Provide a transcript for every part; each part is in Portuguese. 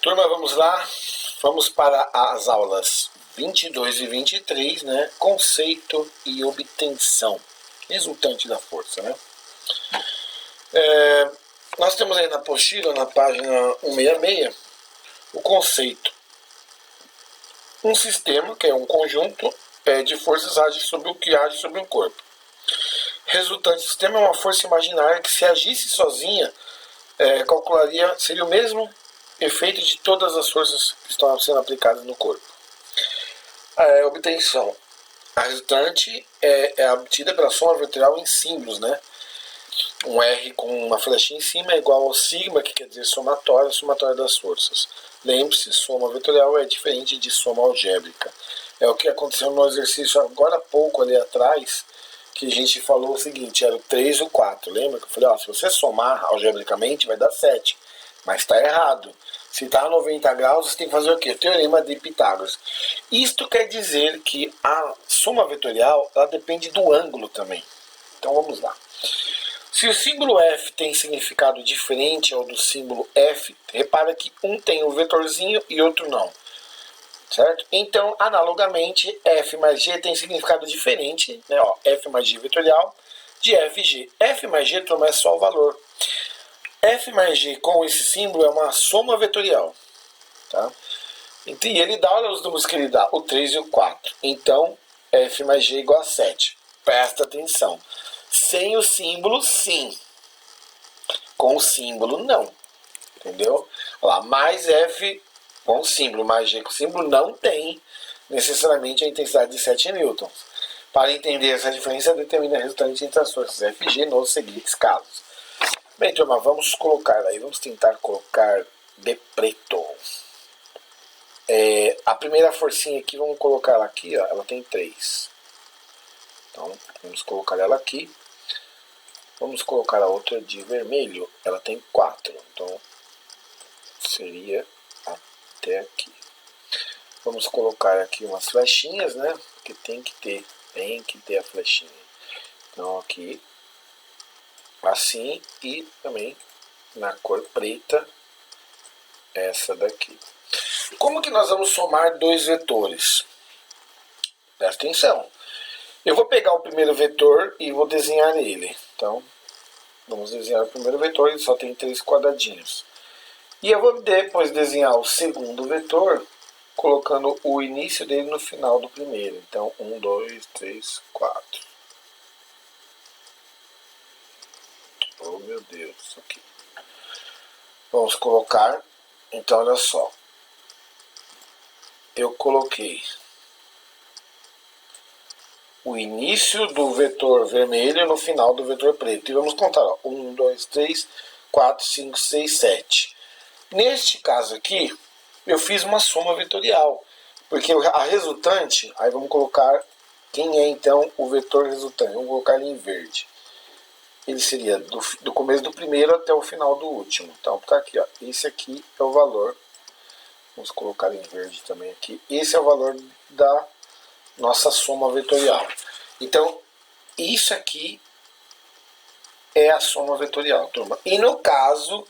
Turma, vamos lá. Vamos para as aulas 22 e 23, né? Conceito e obtenção. Resultante da força, né? Nós temos aí na apostila, na página 166, o conceito. Um sistema, que é um conjunto de forças age sobre o que age sobre um corpo. Resultante do sistema é uma força imaginária que, se agisse sozinha, seria o mesmo efeito de todas as forças que estão sendo aplicadas no corpo. Obtenção. A resultante é obtida pela soma vetorial em símbolos, né? Um R com uma flechinha em cima é igual ao sigma, que quer dizer somatório das forças. Lembre-se, soma vetorial é diferente de soma algébrica. É o que aconteceu no exercício agora há pouco ali atrás, que a gente falou o seguinte, era o 3 e o 4. Lembra que eu falei, se você somar algebricamente vai dar 7, mas está errado. Se está a 90 graus, você tem que fazer o quê? Teorema de Pitágoras. Isto quer dizer que a soma vetorial ela depende do ângulo também. Então vamos lá. Se o símbolo F tem significado diferente ao do símbolo F, repara que um tem um vetorzinho e outro não. Certo? Então, analogamente, F mais G tem significado diferente, né? F mais G vetorial, de F e G. F mais G, turma, é só o valor. F mais G com esse símbolo é uma soma vetorial. Tá? E ele dá, olha os números que ele dá, o 3 e o 4. Então, F mais G igual a 7. Presta atenção. Sem o símbolo, sim. Com o símbolo, não. Entendeu? Olha lá, mais F com o símbolo, mais G com o símbolo, não tem necessariamente a intensidade de 7 newtons. Para entender essa diferença, determina a resultante entre as forças F e G nos seguintes casos. Bem, turma, vamos tentar colocar de preto. A primeira forcinha aqui, vamos colocar ela aqui, ela tem 3. Então, vamos colocar ela aqui. Vamos colocar a outra de vermelho, ela tem 4. Então, seria até aqui. Vamos colocar aqui umas flechinhas, né? Porque tem que ter a flechinha. Então, aqui, assim, e também na cor preta, essa daqui. Como que nós vamos somar dois vetores? Presta atenção. Eu vou pegar o primeiro vetor e vou desenhar ele. Então, vamos desenhar o primeiro vetor, ele só tem 3 quadradinhos. E eu vou depois desenhar o segundo vetor, colocando o início dele no final do primeiro. Então, 1, 2, 3, 4. Oh, meu Deus, isso aqui. Vamos colocar, então, olha só. Eu coloquei o início do vetor vermelho no final do vetor preto. E vamos contar, 1, 2, 3, 4, 5, 6, 7. Neste caso aqui, eu fiz uma soma vetorial. Porque a resultante, aí vamos colocar quem é então o vetor resultante. Vamos colocar ele em verde. Ele seria do começo do primeiro até o final do último. Então tá aqui, esse aqui é o valor. Vamos colocar em verde também aqui. Esse é o valor da nossa soma vetorial. Então, isso aqui é a soma vetorial, turma. E no caso,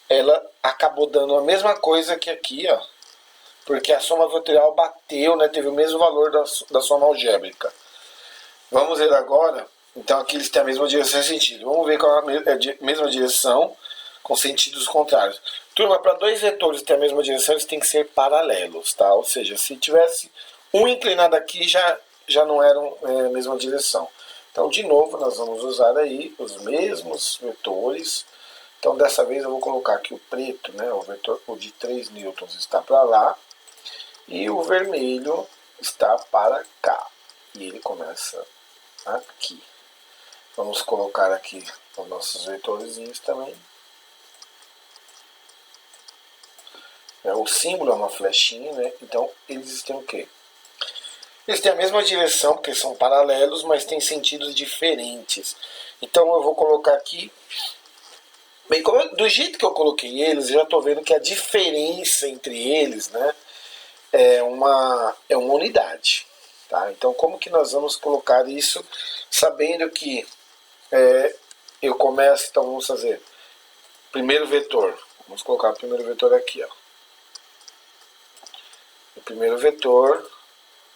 ela acabou dando a mesma coisa que aqui, porque a soma vetorial bateu, né, teve o mesmo valor da soma algébrica. Vamos ver agora, então aqui eles têm a mesma direção e sentido. Vamos ver qual é a mesma direção com sentidos contrários. Turma, para dois vetores ter a mesma direção, eles têm que ser paralelos, tá? Ou seja, se tivesse um inclinado aqui, já não eram a mesma direção. Então, de novo, nós vamos usar aí os mesmos vetores. Então, dessa vez eu vou colocar aqui o preto, né? O de 3 newtons está para lá. E o vermelho está para cá. E ele começa aqui. Vamos colocar aqui os nossos vetorzinhos também. O símbolo é uma flechinha, né? Então, eles têm o quê? Eles têm a mesma direção, porque são paralelos, mas têm sentidos diferentes. Então, eu vou colocar aqui... Bem, do jeito que eu coloquei eles, eu já estou vendo que a diferença entre eles, né, é uma unidade. Tá? Então, como que nós vamos colocar isso, sabendo que eu começo... Então, vamos fazer primeiro vetor. Vamos colocar o primeiro vetor aqui, primeiro vetor,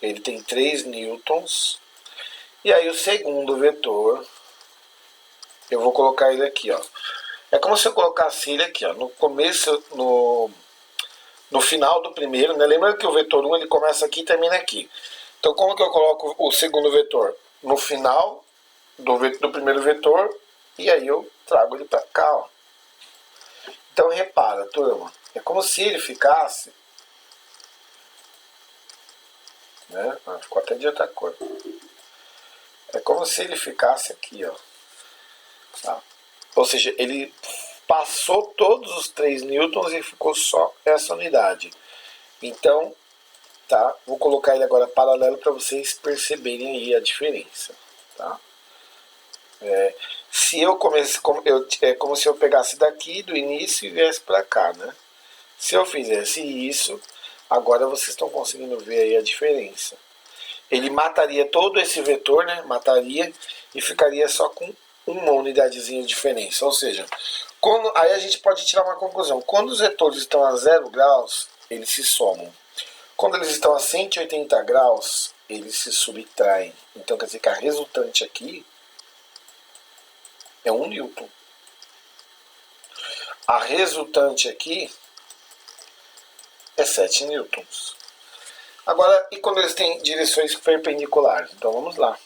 ele tem 3 newtons. E aí o segundo vetor, eu vou colocar ele aqui, ó. É como se eu colocasse ele aqui, ó, no começo, no final do primeiro, né? Lembra que o vetor 1 ele começa aqui e termina aqui. Então como que eu coloco o segundo vetor? No final do primeiro vetor, e aí eu trago ele para cá, ó. Então repara, turma, é como se ele ficasse, né? Ficou até de outra cor. É como se ele ficasse aqui, ó. Tá? Ou seja, ele passou todos os 3 newtons e ficou só essa unidade. Então, tá? Vou colocar ele agora paralelo para vocês perceberem aí a diferença, tá? Se eu comece, é como se eu pegasse daqui do início e viesse para cá, né? Se eu fizesse isso, agora vocês estão conseguindo ver aí a diferença. Ele mataria todo esse vetor, né? Mataria e ficaria só com uma unidadezinha de diferença. Ou seja, aí a gente pode tirar uma conclusão. Quando os vetores estão a 0 graus, eles se somam. Quando eles estão a 180 graus, eles se subtraem. Então quer dizer que a resultante aqui é 1 newton. A resultante aqui é 7 newtons. Agora, e quando eles têm direções perpendiculares? Então vamos lá.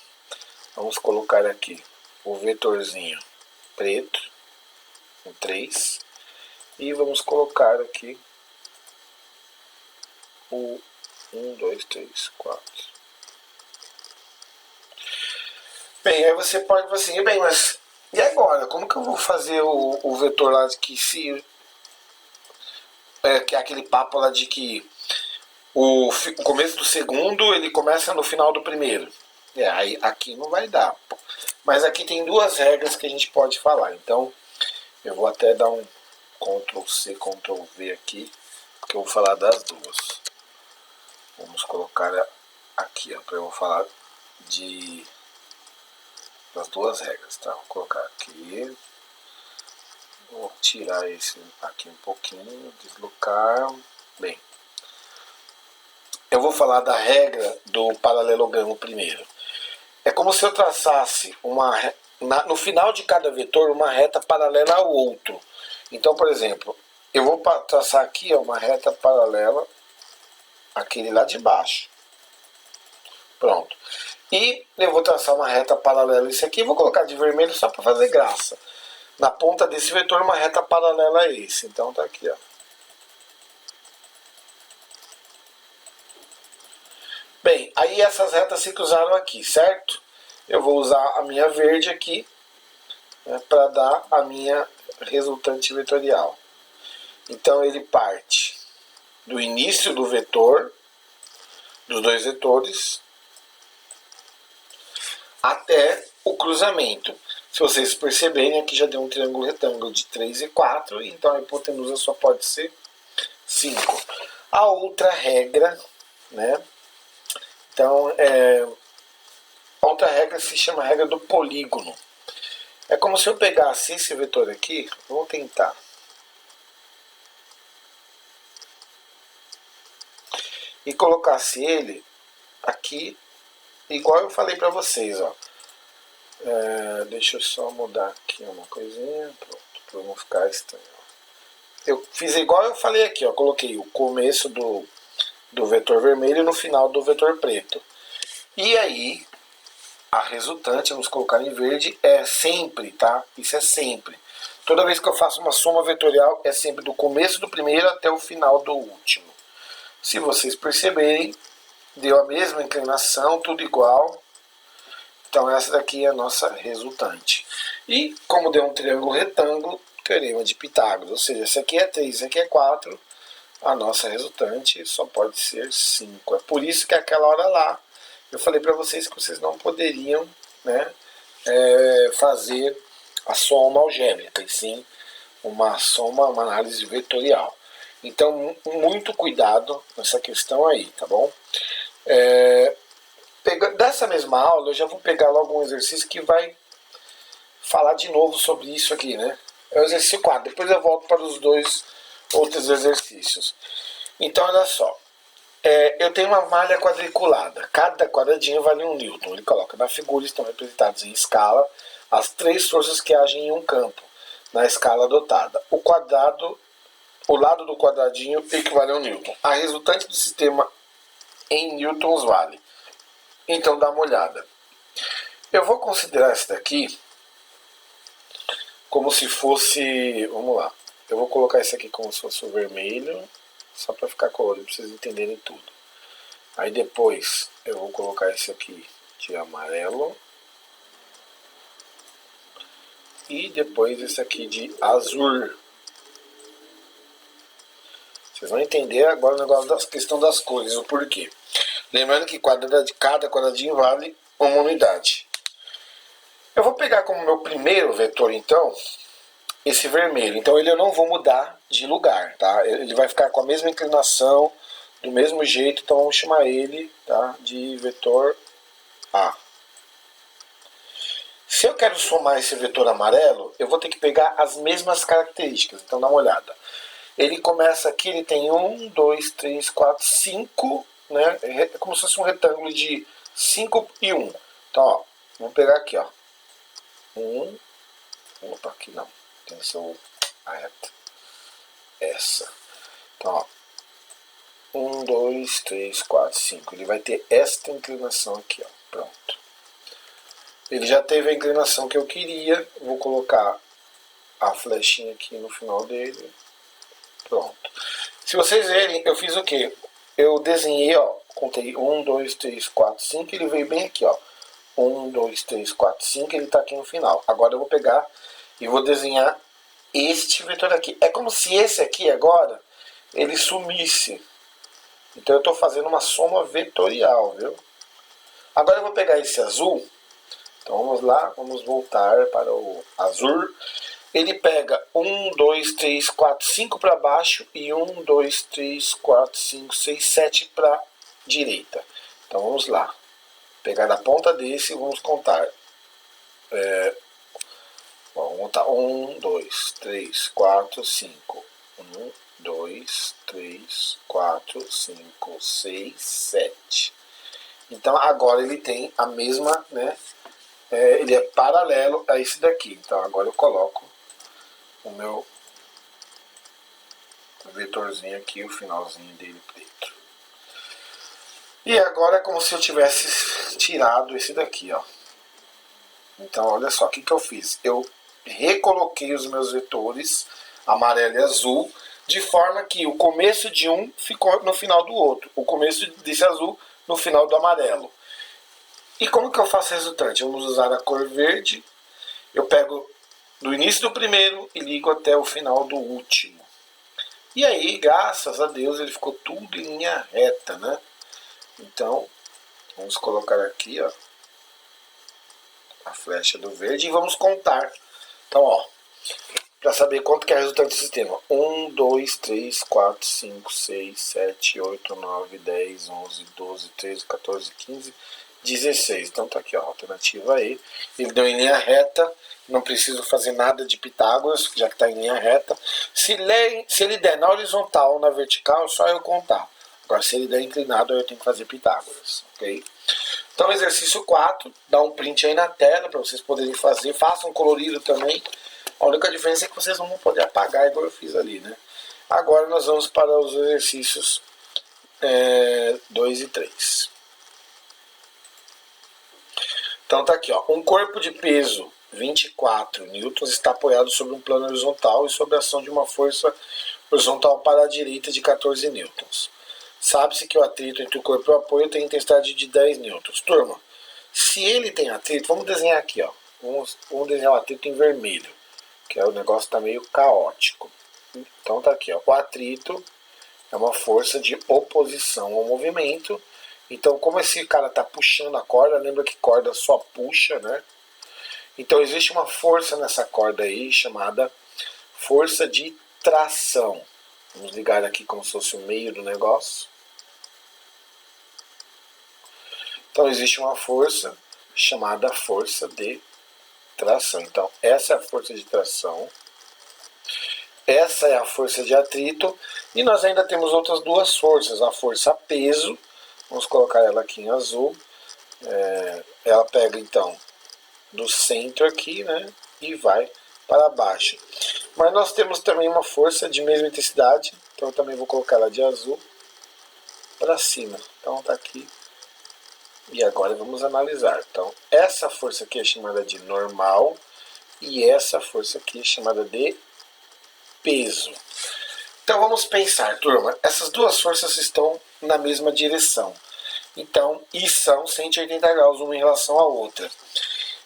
Vamos colocar aqui o vetorzinho preto, um 3. E vamos colocar aqui o 1, 2, 3, 4. Bem, aí você pode falar assim, bem, mas e agora? Como que eu vou fazer o vetor lá de que se... que é aquele papo lá de que o começo do segundo ele começa no final do primeiro. Aí aqui não vai dar. Mas aqui tem duas regras que a gente pode falar. Então eu vou até dar um Ctrl C, Ctrl V aqui, porque eu vou falar das duas. Vamos colocar aqui, ó, para eu falar das duas regras, tá? Vou colocar aqui. Vou tirar esse aqui um pouquinho, deslocar. Bem, eu vou falar da regra do paralelogramo primeiro. É como se eu traçasse no final de cada vetor uma reta paralela ao outro. Então, por exemplo, eu vou traçar aqui uma reta paralela àquele lá de baixo. Pronto. E eu vou traçar uma reta paralela a esse aqui. Vou colocar de vermelho só para fazer graça. Na ponta desse vetor uma reta paralela a esse. Então tá aqui, ó. Bem, aí essas retas se cruzaram aqui, certo? Eu vou usar a minha verde aqui, né, para dar a minha resultante vetorial. Então ele parte do início do vetor, dos dois vetores, até o cruzamento. Se vocês perceberem, aqui já deu um triângulo retângulo de 3 e 4, então a hipotenusa só pode ser 5. A outra regra, né? Então, a outra regra se chama a regra do polígono. É como se eu pegasse esse vetor aqui, vou tentar. E colocasse ele aqui, igual eu falei para vocês, ó. Deixa eu só mudar aqui uma coisinha, pronto, para não ficar estranho. Eu fiz igual eu falei aqui, ó. Coloquei o começo do vetor vermelho no final do vetor preto. E aí, a resultante, vamos colocar em verde, é sempre, tá? Isso é sempre. Toda vez que eu faço uma soma vetorial, é sempre do começo do primeiro até o final do último. Se vocês perceberem, deu a mesma inclinação, tudo igual. Então essa daqui é a nossa resultante. E como deu um triângulo retângulo, teorema de Pitágoras. Ou seja, esse aqui é 3, esse aqui é 4. A nossa resultante só pode ser 5. É por isso que aquela hora lá, eu falei para vocês que vocês não poderiam, né, fazer a soma algébrica, e sim uma análise vetorial. Então, muito cuidado nessa questão aí, tá bom? Dessa mesma aula, eu já vou pegar logo um exercício que vai falar de novo sobre isso aqui, né? É o exercício 4, depois eu volto para os dois outros exercícios. Então, olha só. Eu tenho uma malha quadriculada. Cada quadradinho vale 1 newton. Ele coloca na figura, estão representados em escala as 3 forças que agem em um campo, na escala adotada. O lado do quadradinho equivale a 1 newton. A resultante do sistema em newtons vale. Então dá uma olhada. Eu vou considerar esse daqui como se fosse... Vamos lá. Eu vou colocar esse aqui como se fosse o vermelho, só para ficar colorido, para vocês entenderem tudo. Aí depois eu vou colocar esse aqui de amarelo. E depois esse aqui de azul. Vocês vão entender agora o negócio da questão das cores, o porquê. Lembrando que cada quadradinho vale uma unidade. Eu vou pegar como meu primeiro vetor, então, esse vermelho. Então ele eu não vou mudar de lugar, tá? Ele vai ficar com a mesma inclinação, do mesmo jeito, então vamos chamar ele, tá, de vetor A. Se eu quero somar esse vetor amarelo, eu vou ter que pegar as mesmas características. Então dá uma olhada. Ele começa aqui, ele tem 1, 2, 3, 4, 5, né? É como se fosse um retângulo de 5 e 1. Então, ó, vamos pegar aqui, ó. 1, opa, aqui não. Tem que ser a reta. Essa. Então, ó. 1, 2, 3, 4, 5. Ele vai ter esta inclinação aqui, ó. Pronto. Ele já teve a inclinação que eu queria. Vou colocar a flechinha aqui no final dele. Pronto. Se vocês verem, eu fiz o quê? Eu desenhei, ó. Contei 1, 2, 3, 4, 5. Ele veio bem aqui, ó. 1, 2, 3, 4, 5. Ele tá aqui no final. Agora eu vou pegar e vou desenhar este vetor aqui. É como se esse aqui agora, ele sumisse. Então eu estou fazendo uma soma vetorial, viu? Agora eu vou pegar esse azul. Então vamos lá, vamos voltar para o azul. Ele pega 1, 2, 3, 4, 5 para baixo e 1, 2, 3, 4, 5, 6, 7 para direita. Então vamos lá. Pegar a ponta desse e vamos contar. Vamos contar 1, 2, 3, 4, 5. 1, 2, 3, 4, 5, 6, 7. Então agora ele tem a mesma, né? Ele é paralelo a esse daqui. Então agora eu coloco o meu vetorzinho aqui, o finalzinho dele preto. E agora é como se eu tivesse tirado esse daqui, ó. Então olha só, o que eu fiz? Eu recoloquei os meus vetores amarelo e azul, de forma que o começo de um ficou no final do outro, o começo desse azul no final do amarelo. E como que eu faço a resultante? Vamos usar a cor verde. Eu pego do início do primeiro e ligo até o final do último. E aí, graças a Deus, ele ficou tudo em linha reta, né? Então, vamos colocar aqui, ó, a flecha do verde e vamos contar. Então, ó, para saber quanto que é a resultante do sistema. 1, 2, 3, 4, 5, 6, 7, 8, 9, 10, 11, 12, 13, 14, 15, 16. Então tá aqui, ó, a alternativa E. Ele deu em linha reta, não preciso fazer nada de Pitágoras, já que está em linha reta. Se ele der na horizontal ou na vertical, é só eu contar. Agora, se ele der inclinado, eu tenho que fazer Pitágoras, ok? Então, exercício 4, dá um print aí na tela para vocês poderem fazer. Façam colorido também. A única diferença é que vocês não vão poder apagar igual eu fiz ali, né? Agora nós vamos para os exercícios 2 e 3. Então tá aqui, ó. Um corpo de peso 24 newtons está apoiado sobre um plano horizontal e sob a ação de uma força horizontal para a direita de 14 newtons. Sabe-se que o atrito entre o corpo e o apoio tem intensidade de 10 newtons. Turma, se ele tem atrito, vamos desenhar aqui, ó. Vamos desenhar o atrito em vermelho, que o negócio está meio caótico. Então tá aqui, ó. O atrito é uma força de oposição ao movimento. Então, como esse cara está puxando a corda, lembra que corda só puxa, né? Então existe uma força nessa corda aí chamada força de tração. Vamos ligar aqui como se fosse o meio do negócio. Então existe uma força chamada força de tração. Então essa é a força de tração. essa é a força de atrito. E nós ainda temos outras duas forças. A força peso, vamos colocar ela aqui em azul. Ela pega então do centro aqui, né, e vai para baixo. Mas nós temos também uma força de mesma intensidade, então eu também vou colocar ela de azul para cima. Então tá aqui. E agora vamos analisar. Então essa força aqui é chamada de normal e essa força aqui é chamada de peso. Então vamos pensar, turma, essas duas forças estão na mesma direção. Então, e são 180 graus uma em relação à outra.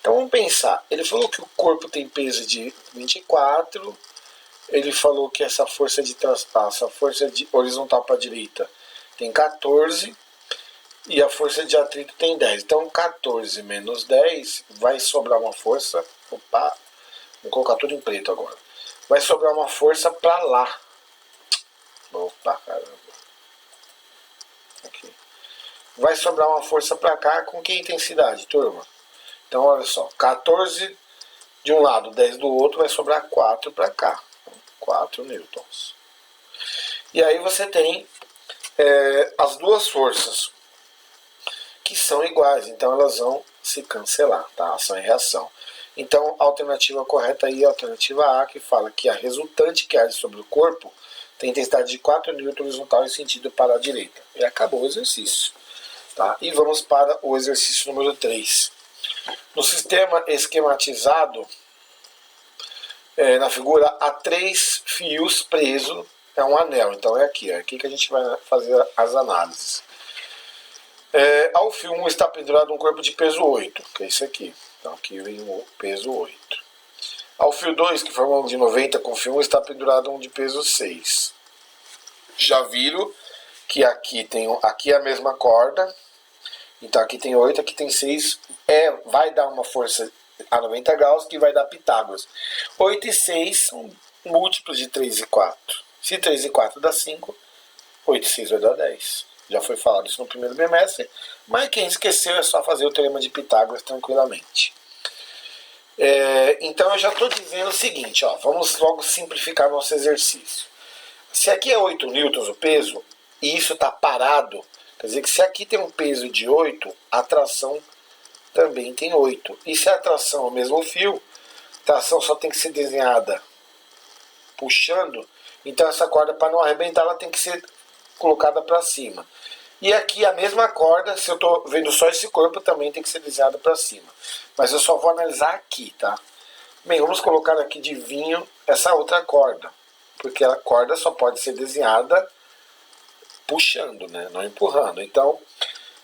Então vamos pensar, ele falou que o corpo tem peso de 24, ele falou que essa força de traspasso, a força de horizontal para a direita tem 14 e a força de atrito tem 10. Então 14 menos 10 vai sobrar uma força, opa, vou colocar tudo em preto agora, vai sobrar uma força para lá. Opa, caramba. Aqui. Vai sobrar uma força para cá com que intensidade, turma? Então, olha só, 14 de um lado, 10 do outro, vai sobrar 4 para cá. 4 newtons. E aí você tem as duas forças, que são iguais, então elas vão se cancelar, tá? Ação e reação. Então, a alternativa correta aí é a alternativa A, que fala que a resultante que age sobre o corpo tem intensidade de 4 newtons horizontal em sentido para a direita. E acabou o exercício. Tá? E vamos para o exercício número 3. No sistema esquematizado, na figura, há 3 fios presos, é um anel, então é aqui que a gente vai fazer as análises. Ao fio 1 está pendurado um corpo de peso 8, que é esse aqui. Então aqui vem o peso 8. Ao fio 2, que forma um de 90 com o fio 1, está pendurado um de peso 6. Já viram que aqui é a mesma corda. Então aqui tem 8, aqui tem 6. Vai dar uma força a 90 graus que vai dar Pitágoras. 8 e 6 são múltiplos de 3 e 4. Se 3 e 4 dá 5, 8 e 6 vai dar 10. Já foi falado isso no primeiro bimestre, mas quem esqueceu é só fazer o teorema de Pitágoras tranquilamente. Então eu já estou dizendo o seguinte, ó, vamos logo simplificar nosso exercício. Se aqui é 8 newtons o peso, e isso está parado, quer dizer que se aqui tem um peso de 8, a tração também tem 8. E se a tração é o mesmo fio, a tração só tem que ser desenhada puxando, então essa corda, para não arrebentar, ela tem que ser colocada para cima. E aqui a mesma corda, se eu estou vendo só esse corpo, também tem que ser desenhada para cima. Mas eu só vou analisar aqui, tá? Bem, vamos colocar aqui de vinho essa outra corda, porque a corda só pode ser desenhada puxando, né? Não empurrando. Então,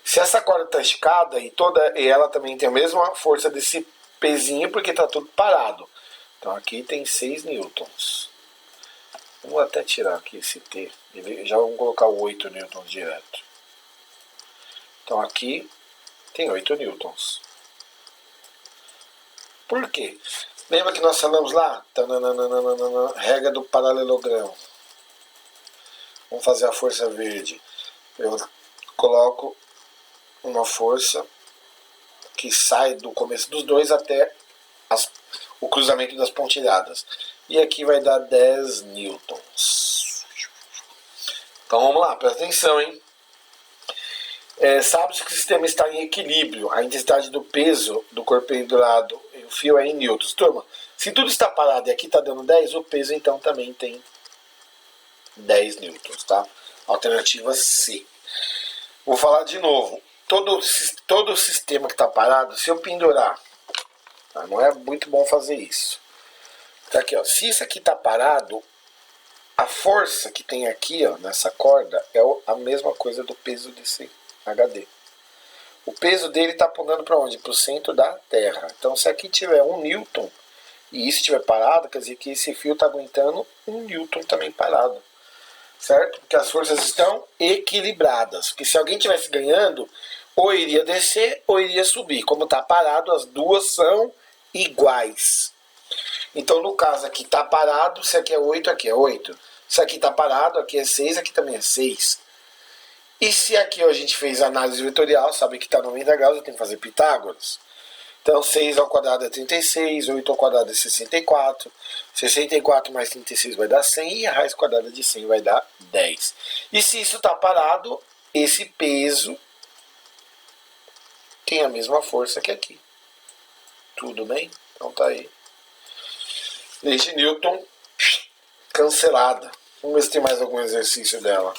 se essa corda está esticada e ela também tem a mesma força desse pezinho, porque está tudo parado. Então aqui tem 6 newtons. Vamos até tirar aqui esse T. Já vamos colocar o 8 newtons direto. Então aqui tem 8 newtons. Por quê? Lembra que nós falamos lá? Regra do paralelogramo. Vamos fazer a força verde. Eu coloco uma força que sai do começo dos dois até o cruzamento das pontilhadas. E aqui vai dar 10 newtons. Então vamos lá, presta atenção, hein? Sabe-se que o sistema está em equilíbrio. A intensidade do peso do corpo pendurado em o fio é em newtons. Turma, se tudo está parado e aqui está dando 10, o peso então também tem 10 newtons, tá? Alternativa C. Vou falar de novo. Todo sistema que está parado, se eu pendurar, tá? Não é muito bom fazer isso. Tá aqui, ó. Se isso aqui está parado, a força que tem aqui, ó, nessa corda é a mesma coisa do peso desse HD. O peso dele está apontando para onde? Para o centro da Terra. Então, se aqui tiver 1 newton e isso estiver parado, quer dizer que esse fio está aguentando 1 newton também parado. Certo? Porque as forças estão equilibradas. Porque se alguém estivesse ganhando, ou iria descer ou iria subir. Como está parado, as duas são iguais. Então, no caso aqui está parado, se aqui é 8, aqui é 8. Se aqui está parado, aqui é 6, aqui também é 6. E se aqui a gente fez análise vetorial, sabe que está 90 graus, eu tenho que fazer Pitágoras. Então 6 ao quadrado é 36, 8 ao quadrado é 64, 64 mais 36 vai dar 100 e a raiz quadrada de 100 vai dar 10. E se isso está parado, esse peso tem a mesma força que aqui. Tudo bem? Então tá aí. Lei de Newton cancelada. Vamos ver se tem mais algum exercício dela.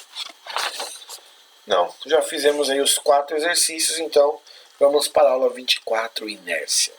Não, já fizemos aí os 4 exercícios, então vamos para a aula 24, inércia.